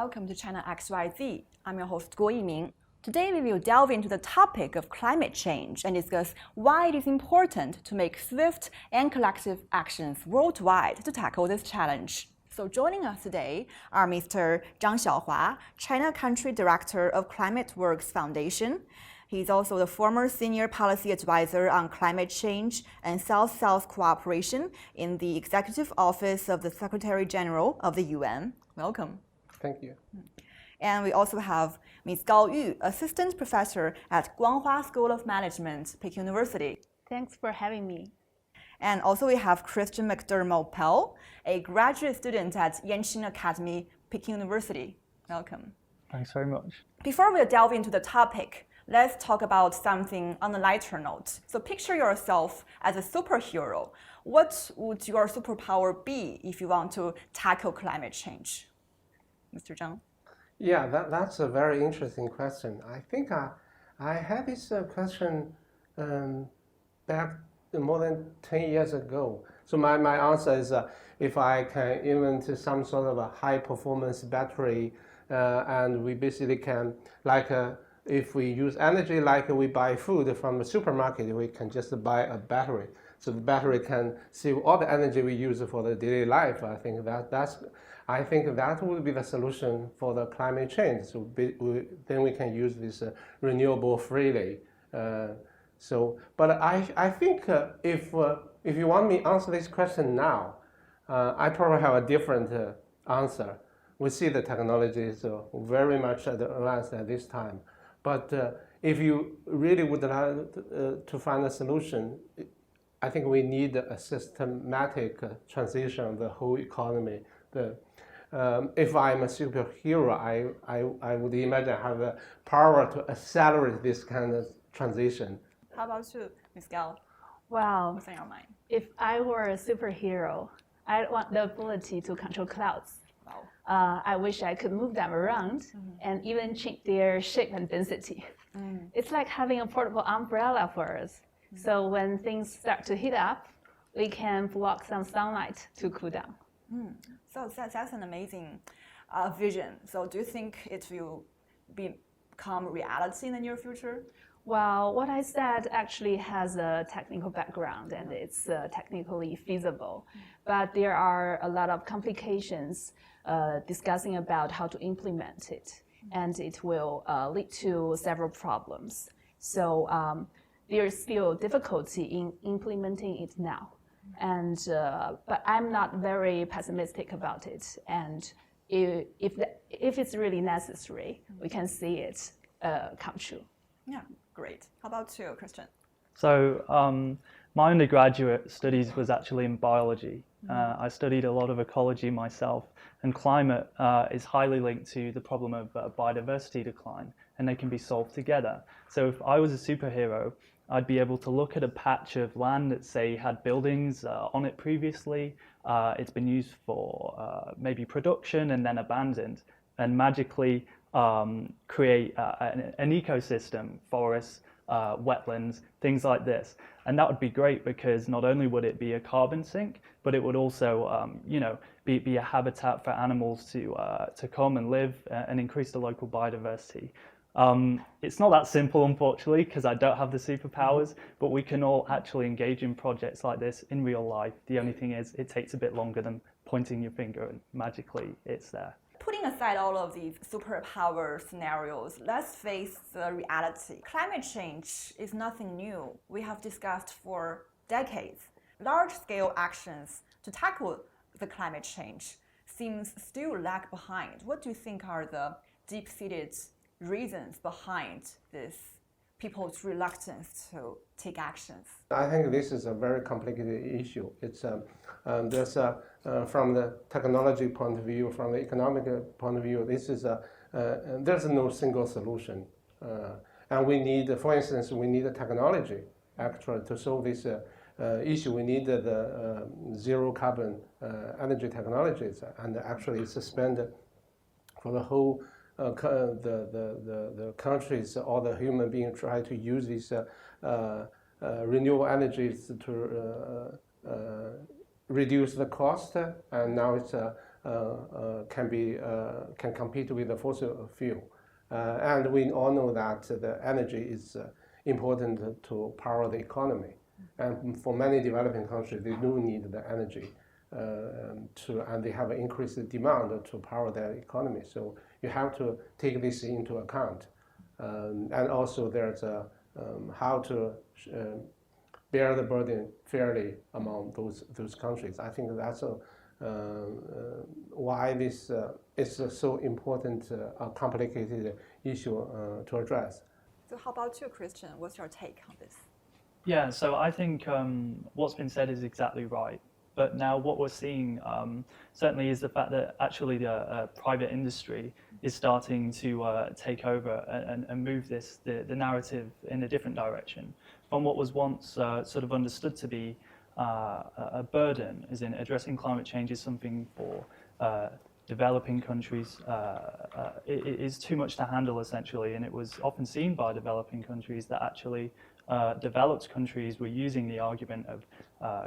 welcome to China XYZ. I'm your host Guo Yiming. Today we will delve into the topic of climate change and discuss why it is important to make swift and collective actions worldwide to tackle this challenge. So joining us today are Mr. Zhang Xiaohua, China Country Director of Climate Works Foundation. He's also the former Senior Policy Advisor on Climate Change and South-South Cooperation in the Executive Office of the Secretary General of the UN. Welcome. Thank you. And we also have Ms. Gao Yu, Assistant Professor at Guanghua School of Management, Peking University. Thanks for having me. And also we have Christian McDermott Pell, a graduate student at Yanqing Academy, Peking University. Welcome. Thanks very much. Before we delve into the topic, let's talk about something on a lighter note. So picture yourself as a superhero. What would your superpower be if you want to tackle climate change? Mr. Zhang? Yeah, that's a very interesting question. I think I had this question back more than 10 years ago. So my answer is if I can invent some sort of a high performance battery and we basically can, like if we use energy like we buy food from the supermarket, we can just buy a battery. So the battery can save all the energy we use for the daily life. I think that would be the solution for the climate change. So then we can use this renewable freely. But I think if you want me to answer this question now, I probably have a different answer. We see the technology is very much advanced at this time. But if you really would like to find a solution, I think we need a systematic transition of the whole economy. If I'm a superhero, I would imagine I have the power to accelerate this kind of transition. How about you, Ms. Gao? Wow. What's on your mind? If I were a superhero, I'd want the ability to control clouds. Wow. I wish I could move them around and even change their shape and density. It's like having a portable umbrella for us. So when things start to heat up, we can block some sunlight to cool down. So that's an amazing vision. So do you think it will become reality in the near future? Well, what I said actually has a technical background and it's technically feasible. But there are a lot of complications discussing about how to implement it. And it will lead to several problems. So there's still difficulty in implementing it now. And but I'm not very pessimistic about it. And if it's really necessary, we can see it come true. Yeah, great. How about you, Christian? So my undergraduate studies was actually in biology. I studied a lot of ecology myself, and climate is highly linked to the problem of biodiversity decline, and they can be solved together. So if I was a superhero, I'd be able to look at a patch of land that, say, had buildings on it previously. It's been used for maybe production and then abandoned, and magically create an ecosystem, forests, wetlands, things like this. And that would be great because not only would it be a carbon sink, but it would also, be a habitat for animals to come and live and increase the local biodiversity. It's not that simple, unfortunately, because I don't have the superpowers, but we can all actually engage in projects like this in real life. The only thing is it takes a bit longer than pointing your finger and magically it's there. Putting aside all of these superpower scenarios, let's face the reality. Climate change is nothing new. We have discussed for decades. Large-scale actions to tackle the climate change seems still lag behind. What do you think are the deep-seated reasons behind this people's reluctance to take actions? I think this is a very complicated issue. It's there's from the technology point of view, from the economic point of view, this is there's no single solution, and we need, for instance, we need a technology actually to solve this issue. We need the zero carbon energy technologies, and actually suspend for the whole. The countries or the human beings try to use these renewable energies to reduce the cost, and now it's can compete with the fossil fuel. And we all know that the energy is important to power the economy. And for many developing countries, they do need the energy and they have an increased demand to power their economy. So you have to take this into account. And also there's how to bear the burden fairly among those countries. I think that's why this is so important, a complicated issue to address. So how about you, Christian? What's your take on this? Yeah, so I think what's been said is exactly right. But now what we're seeing certainly is the fact that actually the private industry is starting to take over and move the narrative in a different direction from what was once sort of understood to be a burden, as in addressing climate change is something for developing countries. It is too much to handle essentially, and it was often seen by developing countries that actually developed countries were using the argument of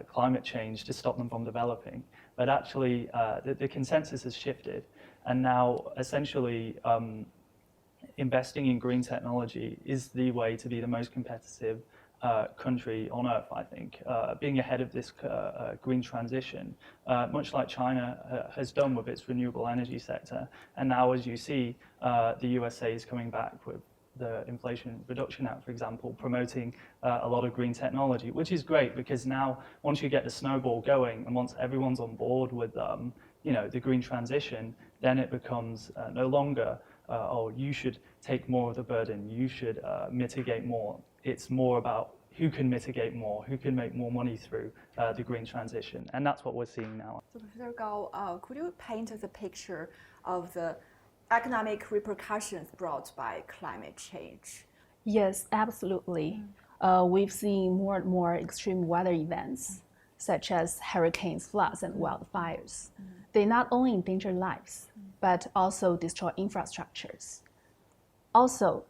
climate change to stop them from developing. But actually, the consensus has shifted, and now essentially investing in green technology is the way to be the most competitive country on Earth, I think. Being ahead of this green transition, much like China has done with its renewable energy sector. And now, as you see, the USA is coming back with the Inflation Reduction Act, for example, promoting a lot of green technology, which is great because now once you get the snowball going and once everyone's on board with the green transition, then it becomes no longer, oh, you should take more of the burden, you should mitigate more. It's more about who can mitigate more, who can make more money through the green transition. And that's what we're seeing now. So Professor Gao, could you paint us a picture of the economic repercussions brought by climate change? Yes, absolutely. We've seen more and more extreme weather events, such as hurricanes, floods, and wildfires. They not only endanger lives, but also destroy infrastructures. Also,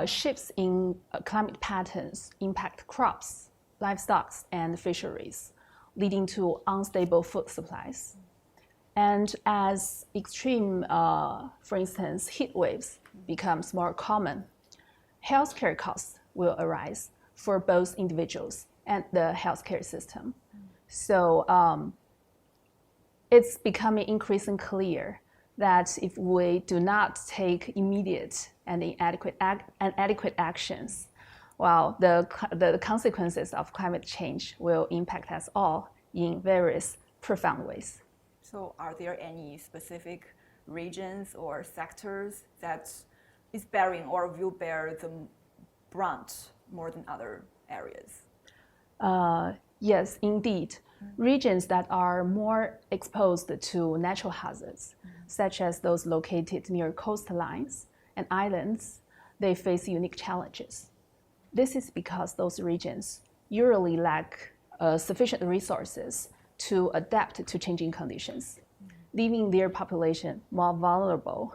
shifts in climate patterns impact crops, livestock, and fisheries, leading to unstable food supplies. And as extreme, for instance, heat waves becomes more common, healthcare costs will arise for both individuals and the healthcare system. So it's becoming increasingly clear that if we do not take immediate and adequate actions, well, the consequences of climate change will impact us all in various profound ways. So are there any specific regions or sectors that is bearing or will bear the brunt more than other areas? Yes, indeed. Regions that are more exposed to natural hazards, such as those located near coastlines and islands, they face unique challenges. This is because those regions usually lack sufficient resources to adapt to changing conditions, leaving their population more vulnerable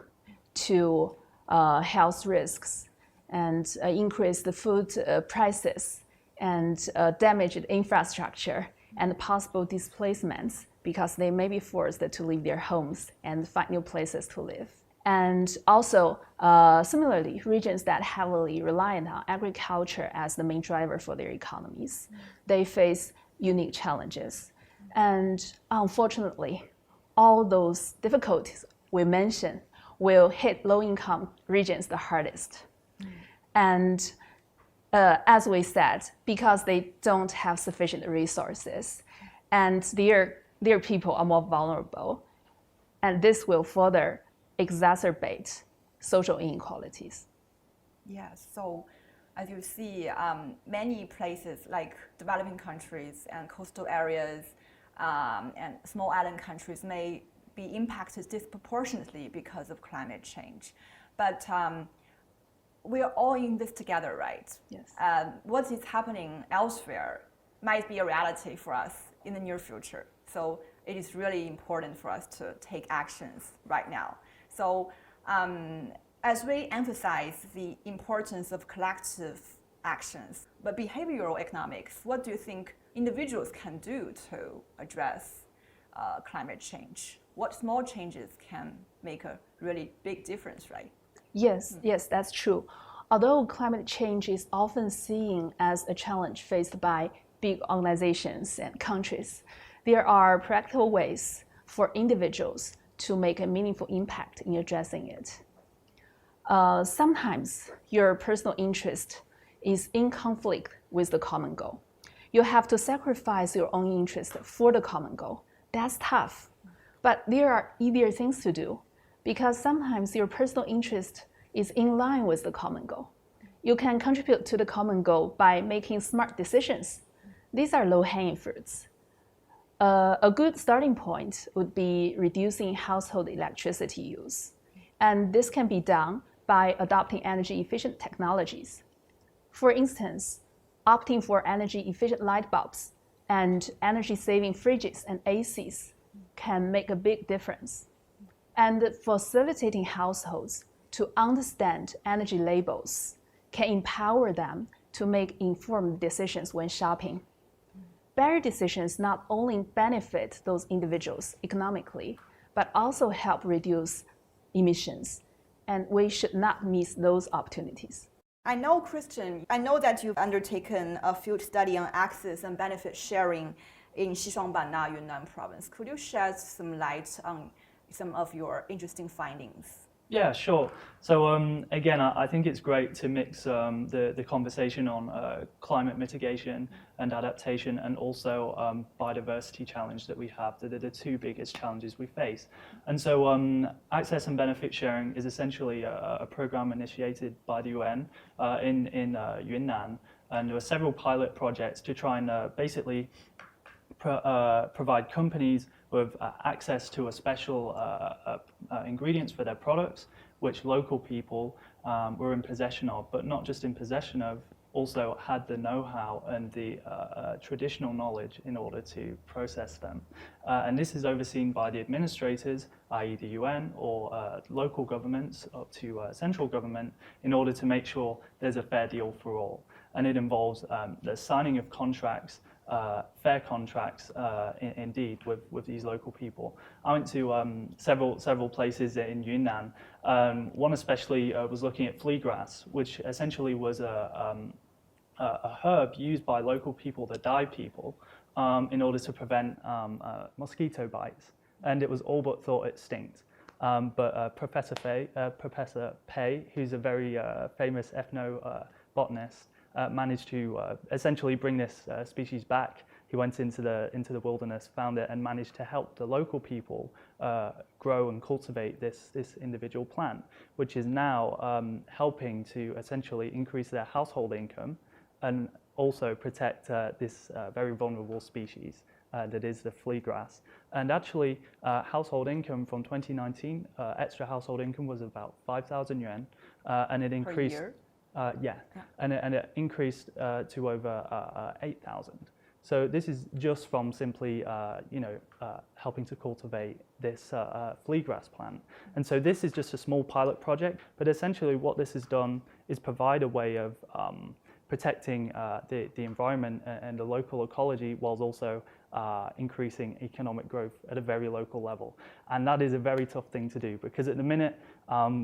to health risks and increased food prices and damaged infrastructure and possible displacements because they may be forced to leave their homes and find new places to live. And also, similarly, regions that heavily reliant on agriculture as the main driver for their economies, they face unique challenges. And unfortunately, all those difficulties we mentioned will hit low-income regions the hardest. And as we said, because they don't have sufficient resources and their people are more vulnerable, and this will further exacerbate social inequalities. Yes, so as you see, many places like developing countries and coastal areas and small island countries may be impacted disproportionately because of climate change. But we are all in this together, right? Yes. What is happening elsewhere might be a reality for us in the near future. So it is really important for us to take actions right now. So as we emphasize the importance of collective actions, but behavioral economics, what do you think individuals can do to address climate change? what small changes can make a really big difference, right? Yes, yes, that's true. Although climate change is often seen as a challenge faced by big organizations and countries, there are practical ways for individuals to make a meaningful impact in addressing it. Sometimes your personal interest is in conflict with the common goal. You have to sacrifice your own interest for the common goal. That's tough, but there are easier things to do because sometimes your personal interest is in line with the common goal. You can contribute to the common goal by making smart decisions. These are low-hanging fruits. A good starting point would be reducing household electricity use. And this can be done by adopting energy-efficient technologies. For instance, opting for energy-efficient light bulbs and energy-saving fridges and ACs can make a big difference. And facilitating households to understand energy labels can empower them to make informed decisions when shopping. Better decisions not only benefit those individuals economically, but also help reduce emissions. And we should not miss those opportunities. I know, Christian, I know that you've undertaken a field study on access and benefit sharing in Xishuangbanna, Yunnan province. Could you shed some light on some of your interesting findings? Yeah, sure. So again, I think it's great to mix the conversation on climate mitigation and adaptation and also biodiversity challenge that we have. They're the two biggest challenges we face. And so access and benefit sharing is essentially a program initiated by the UN in Yunnan. And there were several pilot projects to try and basically provide companies with access to a special ingredients for their products, which local people were in possession of, but not just in possession of, also had the know-how and the traditional knowledge in order to process them. And this is overseen by the administrators, i.e. the UN, or local governments up to central government, in order to make sure there's a fair deal for all. And it involves the signing of contracts, fair contracts, indeed, with these local people. I went to several places in Yunnan. One especially was looking at fleagrass, which essentially was a herb used by local people, the Dai people, in order to prevent mosquito bites. And it was all but thought extinct. But Professor Pei, who's a very famous ethnobotanist, managed to essentially bring this species back. He went into the wilderness, found it, and managed to help the local people grow and cultivate this individual plant, which is now helping to essentially increase their household income and also protect this very vulnerable species that is the fleagrass. And actually, household income from 2019, extra household income was about 5,000 yuan, and it increased. Per year? Yeah. And it increased to over 8,000. So this is just from simply, helping to cultivate this fleagrass plant. And so this is just a small pilot project, but essentially what this has done is provide a way of protecting the environment and the local ecology, whilst also increasing economic growth at a very local level. And that is a very tough thing to do, because at the minute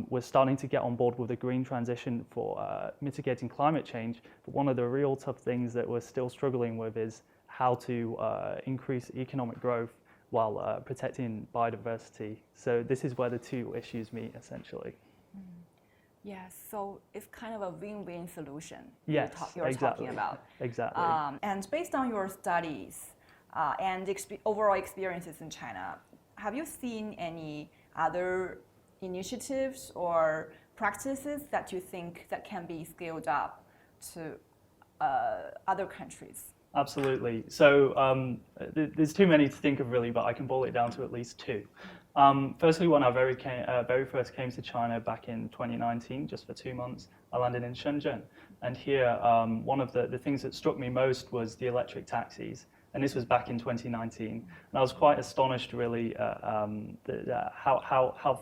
we're starting to get on board with the green transition for mitigating climate change. But one of the real tough things that we're still struggling with is how to increase economic growth while protecting biodiversity. So this is where the two issues meet, essentially. Yes, so it's kind of a win-win solution Yes, you're exactly. talking about. Exactly. And based on your studies and overall experiences in China, have you seen any other initiatives or practices that you think that can be scaled up to other countries? Absolutely. So there's too many to think of really, but I can boil it down to at least two. Firstly, when I very first came to China back in 2019, just for 2 months, I landed in Shenzhen. And here, one of the things that struck me most was the electric taxis. And this was back in 2019. And I was quite astonished really how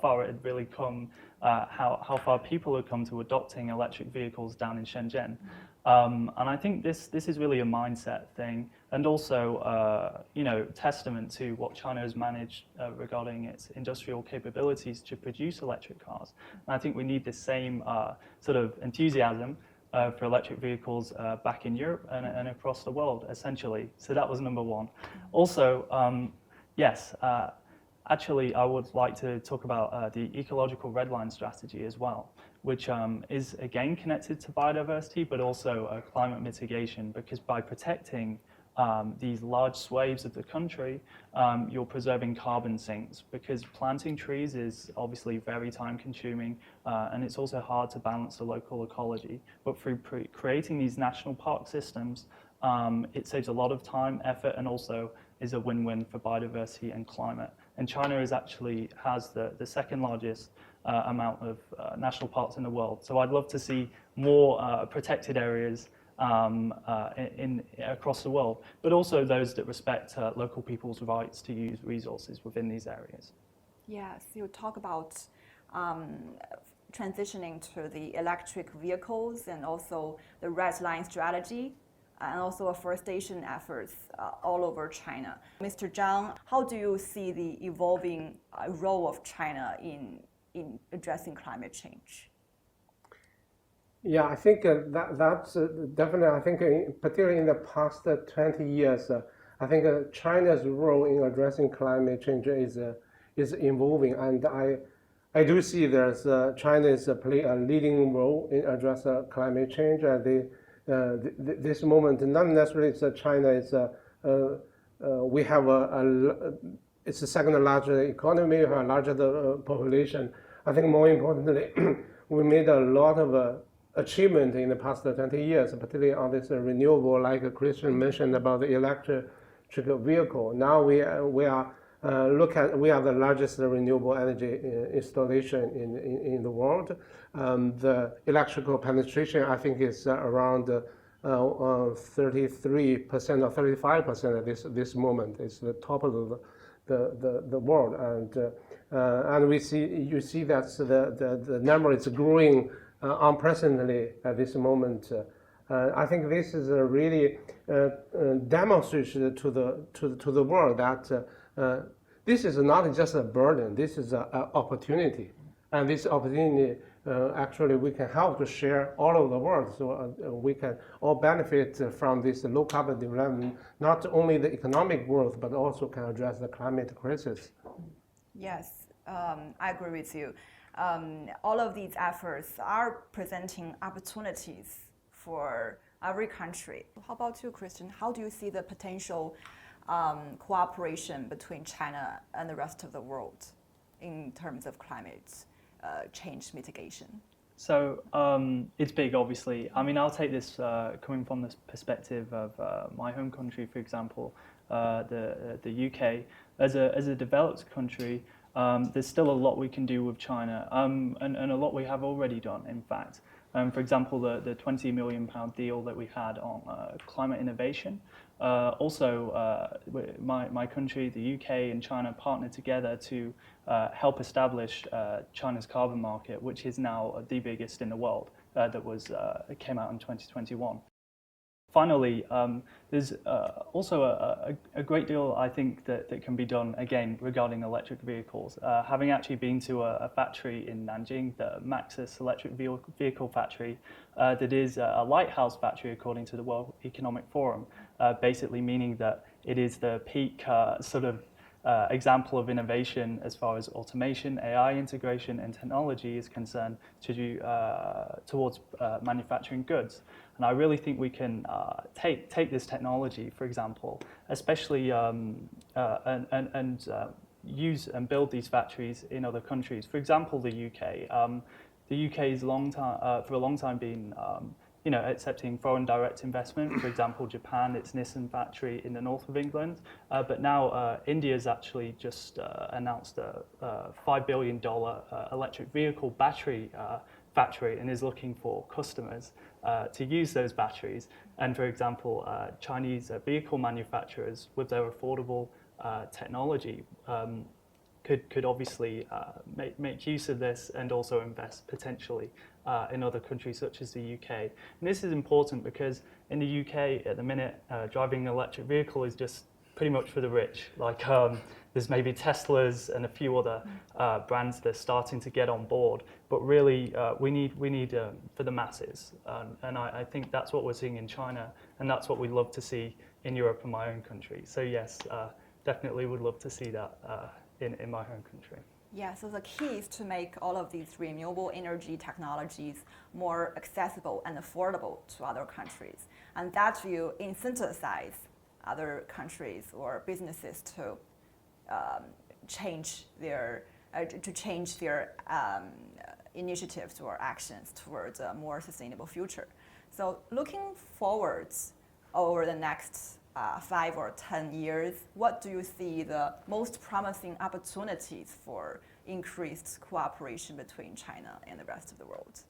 far it had really come, how far people had come to adopting electric vehicles down in Shenzhen. And I think this is really a mindset thing, and also testament to what China has managed regarding its industrial capabilities to produce electric cars. And I think we need the same sort of enthusiasm for electric vehicles back in Europe and across the world, essentially. So that was number one. Also, yes. Actually, I would like to talk about the ecological red line strategy as well, which is again connected to biodiversity, but also climate mitigation, because by protecting these large swathes of the country, you're preserving carbon sinks, because planting trees is obviously very time consuming, and it's also hard to balance the local ecology. But through creating these national park systems, it saves a lot of time, effort, and also is a win-win for biodiversity and climate. And China has the second largest amount of national parks in the world. So I'd love to see more protected areas across the world, but also those that respect local people's rights to use resources within these areas. Yes, you talk about transitioning to the electric vehicles and also the red line strategy, and also afforestation efforts all over China. Mr. Zhang, how do you see the evolving role of China in addressing climate change? Yeah, I think that's definitely, I think particularly in the past 20 years, I think China's role in addressing climate change is evolving, and I do see China is playing a leading role in addressing climate change. This moment, not necessarily China is we have it's the second largest economy, a larger population. I think more importantly, we made a lot of achievement in the past 20 years, particularly on this renewable, like Christian mentioned about the electric vehicle. Now we are the largest renewable energy installation in the world. The electrical penetration, I think, is around 33% or 35% at this moment. It's the top of the world, and you see that the number is growing unprecedentedly at this moment. I think this is a really demonstration to the world that this is not just a burden. This is an opportunity, and this opportunity actually we can help to share all over the world, so we can all benefit from this low carbon development. Not only the economic growth, but also can address the climate crisis. Yes, I agree with you. All of these efforts are presenting opportunities for every country. How about you, Christian? How do you see the potential cooperation between China and the rest of the world in terms of climate change mitigation? So it's big, obviously. I mean, I'll take this coming from the perspective of my home country, for example, the UK. As a developed country, there's still a lot we can do with China, and a lot we have already done, in fact. For example, the £20 million deal that we had on climate innovation. Also, my country, the UK, and China partnered together to help establish China's carbon market, which is now the biggest in the world. It came out in 2021. Finally, there's also a great deal, I think, that can be done, again, regarding electric vehicles. Having actually been to a factory in Nanjing, the Maxus electric vehicle factory, that is a lighthouse factory according to the World Economic Forum, basically meaning that it is the peak example of innovation as far as automation, AI integration, and technology is concerned towards manufacturing goods. And I really think we can take this technology, for example, especially use and build these factories in other countries. For example, the UK. The UK has for a long time been accepting foreign direct investment. For example, Japan, its Nissan factory in the north of England. But now India's actually just announced a $5 billion electric vehicle battery factory and is looking for customers to use those batteries. And for example, Chinese vehicle manufacturers with their affordable technology could obviously make use of this and also invest potentially in other countries such as the UK. And this is important because in the UK at the minute, driving an electric vehicle is just pretty much for the rich. Like there's maybe Teslas and a few other brands that are starting to get on board, but really we need for the masses. And I think that's what we're seeing in China, and that's what we'd love to see in Europe and my own country. So yes, definitely would love to see that in my home country. Yeah, so the key is to make all of these renewable energy technologies more accessible and affordable to other countries. And that will incentivize other countries or businesses to change their initiatives or actions towards a more sustainable future. So looking forwards over the next 5 or 10 years, what do you see the most promising opportunities for increased cooperation between China and the rest of the world?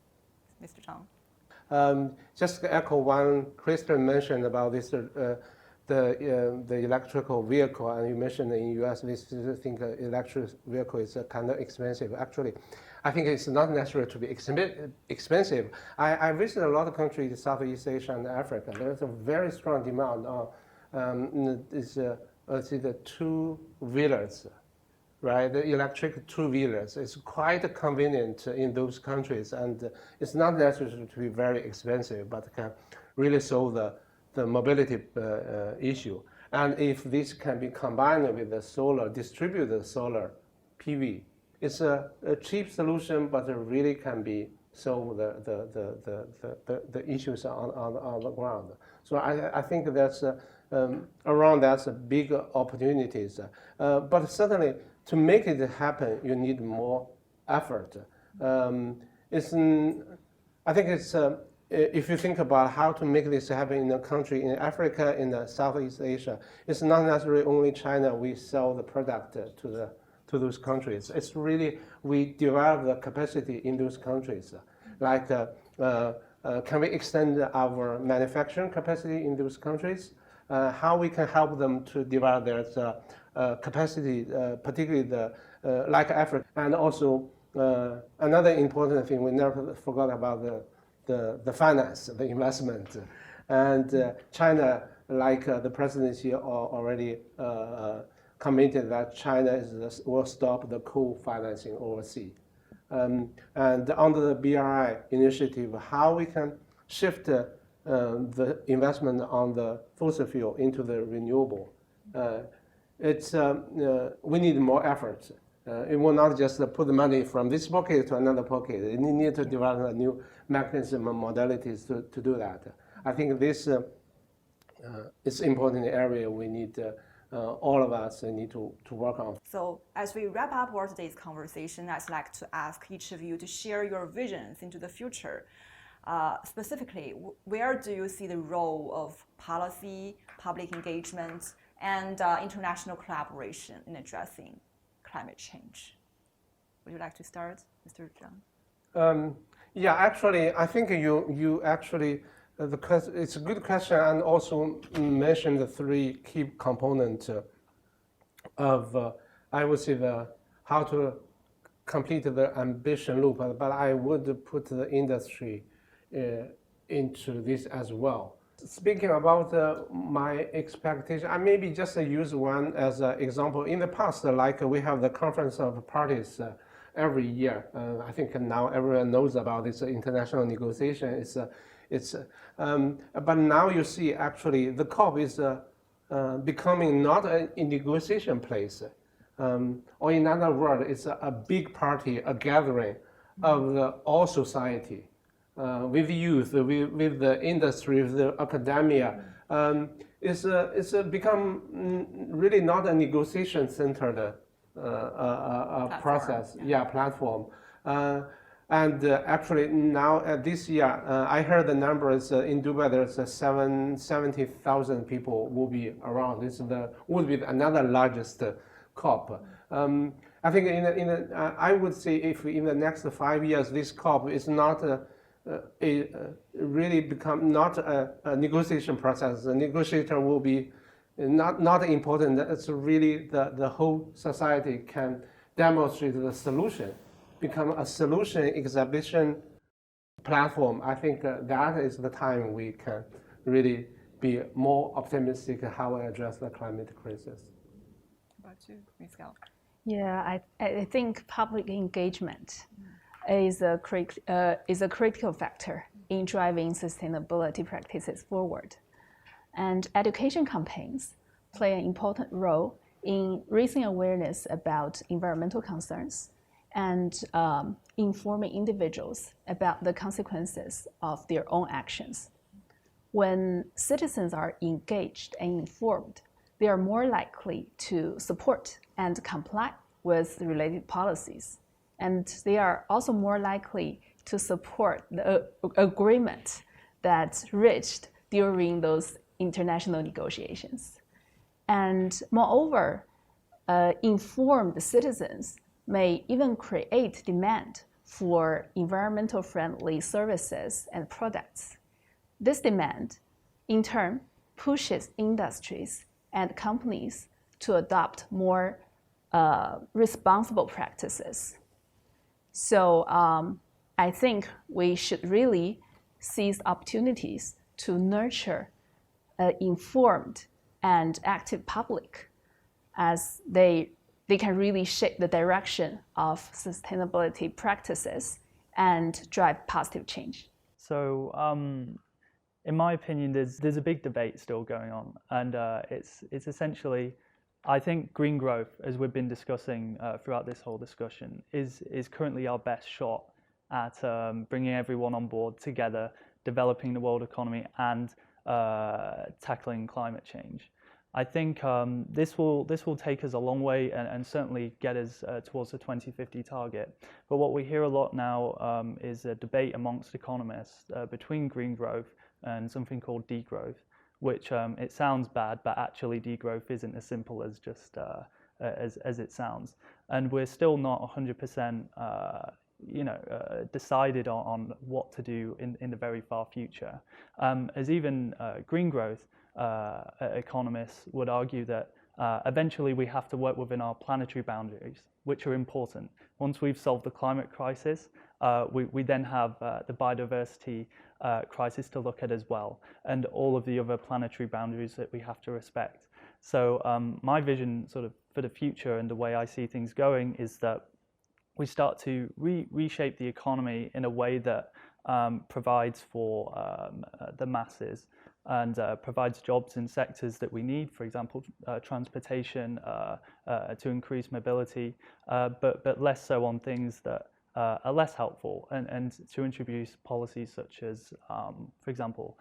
Mr. Zhang. Just to echo one Christian mentioned about this, the electrical vehicle, and you mentioned in the US, we still think electric vehicle is kind of expensive. Actually, I think it's not necessary to be expensive. I visited a lot of countries in Southeast Asia and Africa. There's a very strong demand on the two-wheelers, right? The electric two-wheelers. It's quite convenient in those countries, and it's not necessary to be very expensive, but can really solve the mobility issue. And if this can be combined with the solar, distributed solar PV, it's a cheap solution, but it really can be solve the issues on the ground. So I think that's around that's big opportunities. But certainly to make it happen, you need more effort. I think it's if you think about how to make this happen in a country in Africa, in Southeast Asia, it's not necessarily only China we sell the product to those countries. It's really we develop the capacity in those countries. Like, can we extend our manufacturing capacity in those countries? How we can help them to develop their capacity, particularly like Africa. And also another important thing we never forgot about the finance, the investment. And China, like the presidency already committed that China will stop the co-financing overseas. And under the BRI initiative, how we can shift the investment on the fossil fuel into the renewable. We need more effort. It will not just put the money from this pocket to another pocket. You need to develop a new mechanism and modalities to do that. I think this is an important area we need, all of us need to work on. So as we wrap up our today's conversation, I'd like to ask each of you to share your visions into the future. Specifically, where do you see the role of policy, public engagement, and international collaboration in addressing climate change? Would you like to start, Mr. Zhang? Yeah, actually, I think you actually, it's a good question, and also mentioned the 3 key components of, I would say, how to complete the ambition loop, but I would put the industry into this as well. Speaking about my expectation, I maybe just use one as an example. In the past, like we have the conference of parties every year. I think now everyone knows about this international negotiation. But now you see actually the COP is becoming not a negotiation place. Or in other words, it's a big party, a gathering of all society. With youth, with the industry, with the academia, it's become really not a negotiation-centered process, platform. And actually now this year, I heard the numbers in Dubai. There's 70,000 people will be around. This would be another largest COP. I think I would say if in the next 5 years this COP is not really become not a negotiation process. The negotiator will be not important. It's really the whole society can demonstrate the solution, become a solution exhibition platform, I think that is the time we can really be more optimistic how we address the climate crisis. How about you, Ms. Gao? Yeah, I think public engagement is a critical factor in driving sustainability practices forward. And education campaigns play an important role in raising awareness about environmental concerns and informing individuals about the consequences of their own actions. When citizens are engaged and informed, they are more likely to support and comply with related policies. And they are also more likely to support the agreement that's reached during those international negotiations. And moreover, informed citizens may even create demand for environmental friendly services and products. This demand, in turn, pushes industries and companies to adopt more responsible practices. So I think we should really seize opportunities to nurture an informed and active public as they can really shape the direction of sustainability practices and drive positive change. So in my opinion, there's a big debate still going on, and it's essentially, I think green growth, as we've been discussing throughout this whole discussion, is currently our best shot at bringing everyone on board together, developing the world economy and tackling climate change. I think this will take us a long way and certainly get us towards the 2050 target. But what we hear a lot now is a debate amongst economists between green growth and something called degrowth, which it sounds bad, but actually degrowth isn't as simple as just as it sounds. And we're still not 100% decided on what to do in the very far future. As even green growth economists would argue that eventually we have to work within our planetary boundaries, which are important. Once we've solved the climate crisis, we then have the biodiversity crisis to look at as well, and all of the other planetary boundaries that we have to respect. So my vision sort of for the future and the way I see things going is that we start to reshape the economy in a way that provides for the masses and provides jobs in sectors that we need, for example, transportation to increase mobility, but less so on things that are less helpful, and to introduce policies such as, for example,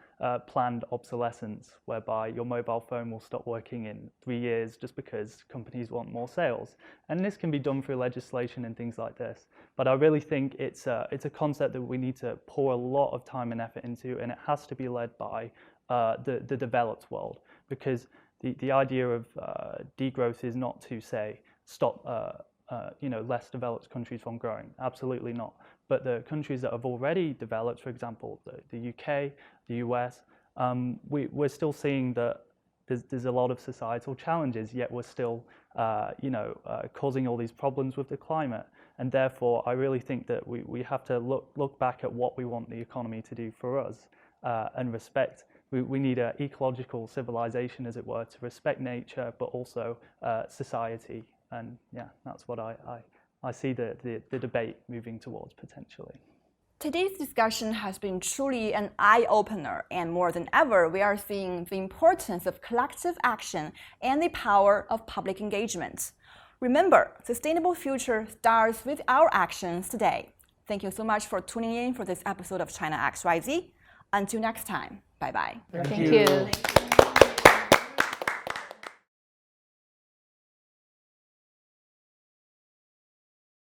planned obsolescence, whereby your mobile phone will stop working in 3 years just because companies want more sales. And this can be done through legislation and things like this. But I really think it's a concept that we need to pour a lot of time and effort into, and it has to be led by the developed world, because the idea of degrowth is not to say stop less developed countries from growing. Absolutely not. But the countries that have already developed, for example, the UK, the US, we're still seeing that there's a lot of societal challenges, yet we're still causing all these problems with the climate. And therefore, I really think that we have to look back at what we want the economy to do for us and respect. We need an ecological civilization, as it were, to respect nature, but also society. And yeah, that's what I see the debate moving towards potentially. Today's discussion has been truly an eye-opener, and more than ever, we are seeing the importance of collective action and the power of public engagement. Remember, sustainable future starts with our actions today. Thank you so much for tuning in for this episode of China XYZ. Until next time, bye-bye. Thank you.